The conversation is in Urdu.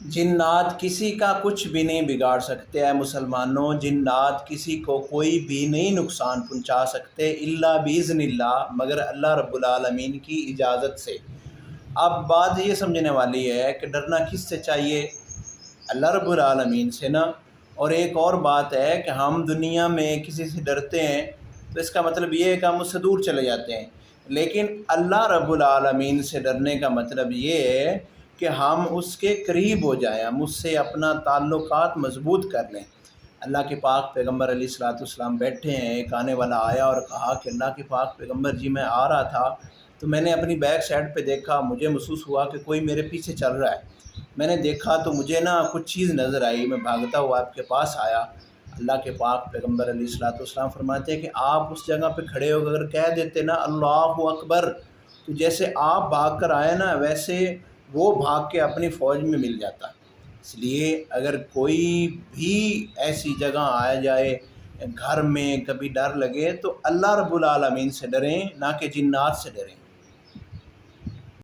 جنات کسی کا کچھ بھی نہیں بگاڑ سکتے، اے مسلمانوں، جنات کسی کو کوئی بھی نہیں نقصان پہنچا سکتے الا باذن اللہ، مگر اللہ رب العالمین کی اجازت سے۔ اب بات یہ سمجھنے والی ہے کہ ڈرنا کس سے چاہیے؟ اللہ رب العالمین سے نا۔ اور ایک اور بات ہے کہ ہم دنیا میں کسی سے ڈرتے ہیں تو اس کا مطلب یہ ہے کہ ہم اس سے دور چلے جاتے ہیں، لیکن اللہ رب العالمین سے ڈرنے کا مطلب یہ ہے کہ ہم اس کے قریب ہو جائیں، ہم اس سے اپنا تعلقات مضبوط کر لیں۔ اللہ کے پاک پیغمبر علیہ الصلوۃ والسلام بیٹھے ہیں، ایک آنے والا آیا اور کہا کہ اللہ کے پاک پیغمبر جی میں آ رہا تھا تو میں نے اپنی بیک سائڈ پہ دیکھا، مجھے محسوس ہوا کہ کوئی میرے پیچھے چل رہا ہے۔ میں نے دیکھا تو مجھے نا کچھ چیز نظر آئی، میں بھاگتا ہوا آپ کے پاس آیا۔ اللہ کے پاک پیغمبر علیہ الصلوۃ والسلام فرماتے ہیں کہ آپ اس جگہ پہ کھڑے ہو کر کہہ دیتے نا اللہ اکبر، تو جیسے آپ بھاگ کر آئے نا ویسے وہ بھاگ کے اپنی فوج میں مل جاتا۔ اس لیے اگر کوئی بھی ایسی جگہ آ جائے، گھر میں کبھی ڈر لگے، تو اللہ رب العالمین سے ڈریں، نہ کہ جنات سے ڈریں۔